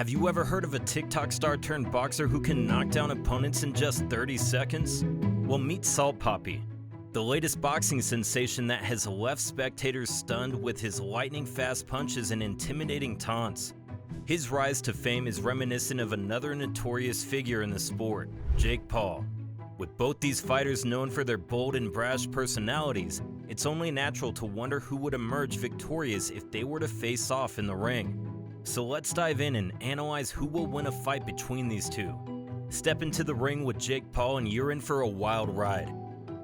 Have you ever heard of a TikTok star turned boxer who can knock down opponents in just 30 seconds? Well, meet Papi, the latest boxing sensation that has left spectators stunned with his lightning-fast punches and intimidating taunts. His rise to fame is reminiscent of another notorious figure in the sport, Jake Paul. With both these fighters known for their bold and brash personalities, it's only natural to wonder who would emerge victorious if they were to face off in the ring. So let's dive in and analyze who will win a fight between these two. Step into the ring with Jake Paul and you're in for a wild ride.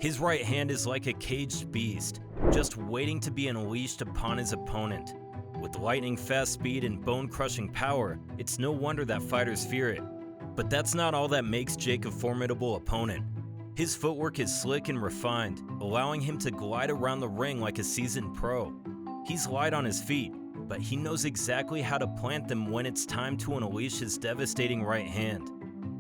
His right hand is like a caged beast, just waiting to be unleashed upon his opponent. With lightning-fast speed and bone-crushing power, it's no wonder that fighters fear it. But that's not all that makes Jake a formidable opponent. His footwork is slick and refined, allowing him to glide around the ring like a seasoned pro. He's light on his feet, but he knows exactly how to plant them when it's time to unleash his devastating right hand.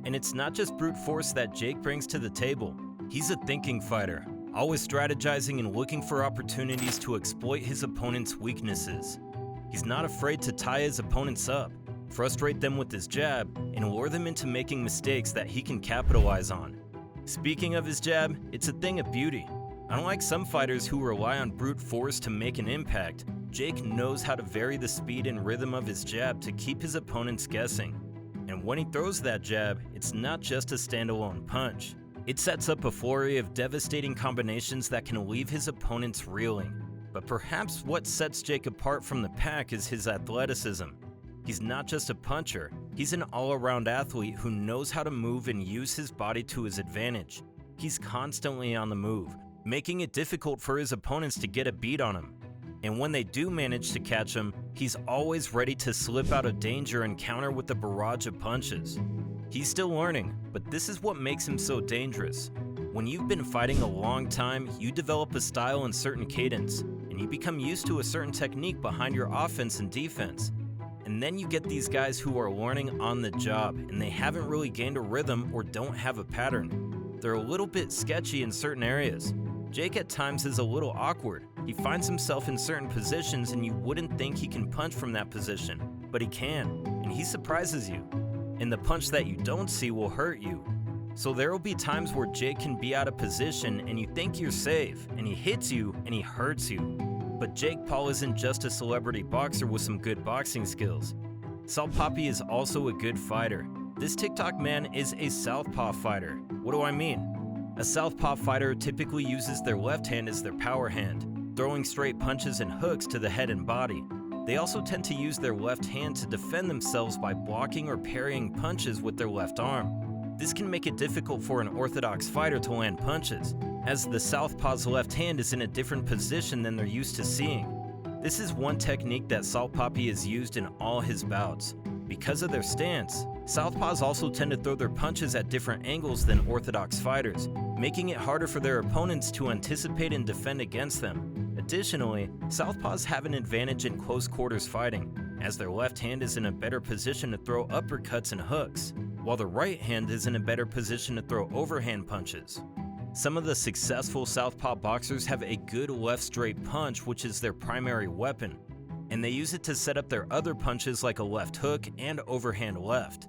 And it's not just brute force that Jake brings to the table. He's a thinking fighter, always strategizing and looking for opportunities to exploit his opponent's weaknesses. He's not afraid to tie his opponents up, frustrate them with his jab, and lure them into making mistakes that he can capitalize on. Speaking of his jab, it's a thing of beauty. Unlike some fighters who rely on brute force to make an impact, Jake knows how to vary the speed and rhythm of his jab to keep his opponents guessing. And when he throws that jab, it's not just a standalone punch. It sets up a flurry of devastating combinations that can leave his opponents reeling. But perhaps what sets Jake apart from the pack is his athleticism. He's not just a puncher, he's an all-around athlete who knows how to move and use his body to his advantage. He's constantly on the move, making it difficult for his opponents to get a beat on him. And when they do manage to catch him, he's always ready to slip out of danger and counter with a barrage of punches. He's still learning, but this is what makes him so dangerous. When you've been fighting a long time, you develop a style and certain cadence, and you become used to a certain technique behind your offense and defense. And then you get these guys who are learning on the job, and they haven't really gained a rhythm or don't have a pattern. They're a little bit sketchy in certain areas. Jake at times is a little awkward. He finds himself in certain positions and you wouldn't think he can punch from that position, but he can, and he surprises you. And the punch that you don't see will hurt you. So there will be times where Jake can be out of position and you think you're safe, and he hits you and he hurts you. But Jake Paul isn't just a celebrity boxer with some good boxing skills. Papi is also a good fighter. This TikTok man is a southpaw fighter. What do I mean? A southpaw fighter typically uses their left hand as their power hand, throwing straight punches and hooks to the head and body. They also tend to use their left hand to defend themselves by blocking or parrying punches with their left arm. This can make it difficult for an orthodox fighter to land punches, as the southpaw's left hand is in a different position than they're used to seeing. This is one technique that Papi has used in all his bouts. Because of their stance, southpaws also tend to throw their punches at different angles than orthodox fighters, making it harder for their opponents to anticipate and defend against them. Additionally, southpaws have an advantage in close quarters fighting, as their left hand is in a better position to throw uppercuts and hooks, while the right hand is in a better position to throw overhand punches. Some of the successful southpaw boxers have a good left straight punch, which is their primary weapon, and they use it to set up their other punches like a left hook and overhand left.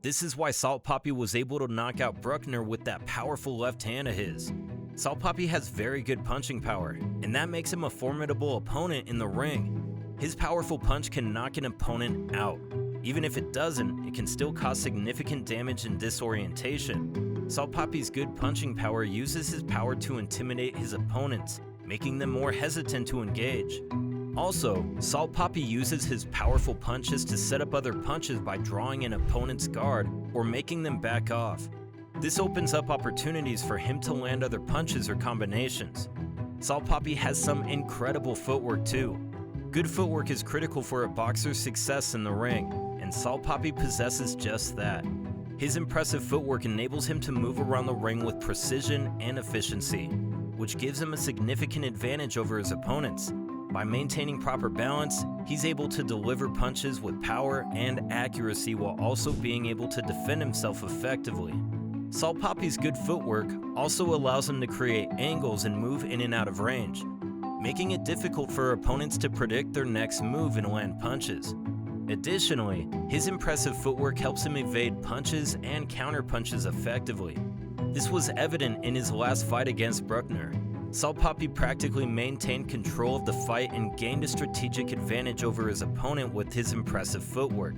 This is why Papi was able to knock out Bruckner with that powerful left hand of his. Papi has very good punching power, and that makes him a formidable opponent in the ring. His powerful punch can knock an opponent out. Even if it doesn't, it can still cause significant damage and disorientation. Papi's good punching power uses his power to intimidate his opponents, making them more hesitant to engage. Also, Papi uses his powerful punches to set up other punches by drawing an opponent's guard or making them back off. This opens up opportunities for him to land other punches or combinations. Papi has some incredible footwork too. Good footwork is critical for a boxer's success in the ring, and Papi possesses just that. His impressive footwork enables him to move around the ring with precision and efficiency, which gives him a significant advantage over his opponents. By maintaining proper balance, he's able to deliver punches with power and accuracy while also being able to defend himself effectively. Papi's good footwork also allows him to create angles and move in and out of range, making it difficult for opponents to predict their next move and land punches. Additionally, his impressive footwork helps him evade punches and counter punches effectively. This was evident in his last fight against Bruckner. Salt Papi practically maintained control of the fight and gained a strategic advantage over his opponent with his impressive footwork,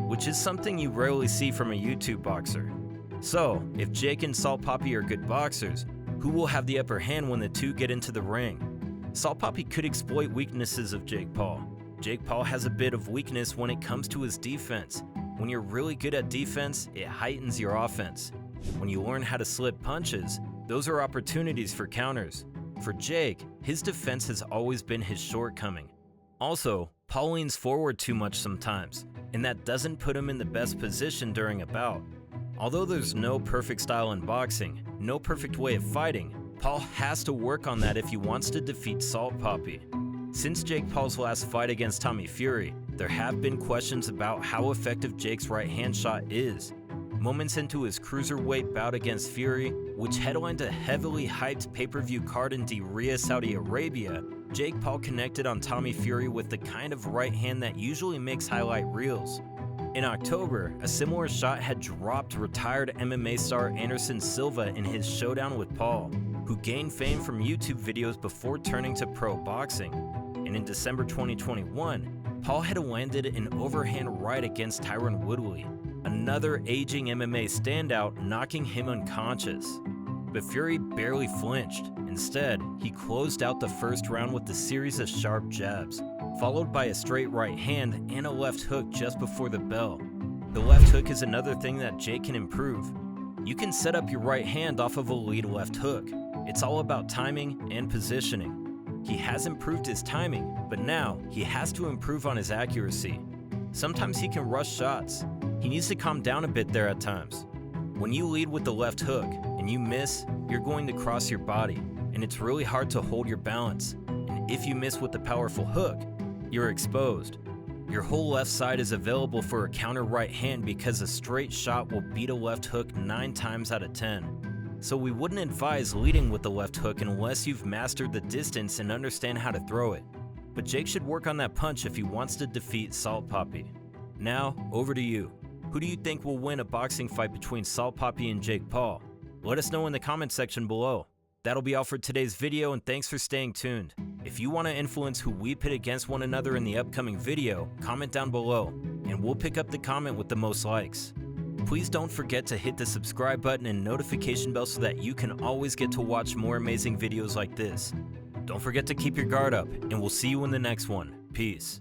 which is something you rarely see from a YouTube boxer. So, if Jake and Salt Papi are good boxers, who will have the upper hand when the two get into the ring? Salt Papi could exploit weaknesses of Jake Paul. Jake Paul has a bit of weakness when it comes to his defense. When you're really good at defense, it heightens your offense. When you learn how to slip punches, those are opportunities for counters. For Jake, his defense has always been his shortcoming. Also, Paul leans forward too much sometimes, and that doesn't put him in the best position during a bout. Although there's no perfect style in boxing, no perfect way of fighting, Paul has to work on that if he wants to defeat Salt Papi. Since Jake Paul's last fight against Tommy Fury, there have been questions about how effective Jake's right hand shot is. Moments into his cruiserweight bout against Fury, which headlined a heavily hyped pay-per-view card in Riyadh, Saudi Arabia, Jake Paul connected on Tommy Fury with the kind of right hand that usually makes highlight reels. In October, a similar shot had dropped retired MMA star Anderson Silva in his showdown with Paul, who gained fame from YouTube videos before turning to pro boxing. And in December 2021, Paul had landed an overhand right against Tyron Woodley, another aging MMA standout, knocking him unconscious. But Fury barely flinched. Instead, he closed out the first round with a series of sharp jabs, followed by a straight right hand and a left hook just before the bell. The left hook is another thing that Jake can improve. You can set up your right hand off of a lead left hook. It's all about timing and positioning. He has improved his timing, but now he has to improve on his accuracy. Sometimes he can rush shots. He needs to calm down a bit there at times. When you lead with the left hook and you miss, you're going to cross your body, and it's really hard to hold your balance. And if you miss with the powerful hook, you're exposed. Your whole left side is available for a counter right hand because a straight shot will beat a left hook 9 times out of 10. So we wouldn't advise leading with the left hook unless you've mastered the distance and understand how to throw it. But Jake should work on that punch if he wants to defeat Salt Papi. Now, over to you. Who do you think will win a boxing fight between Salt Papi and Jake Paul? Let us know in the comment section below. That'll be all for today's video, and thanks for staying tuned. If you want to influence who we pit against one another in the upcoming video, comment down below, and we'll pick up the comment with the most likes. Please don't forget to hit the subscribe button and notification bell so that you can always get to watch more amazing videos like this. Don't forget to keep your guard up, and we'll see you in the next one. Peace.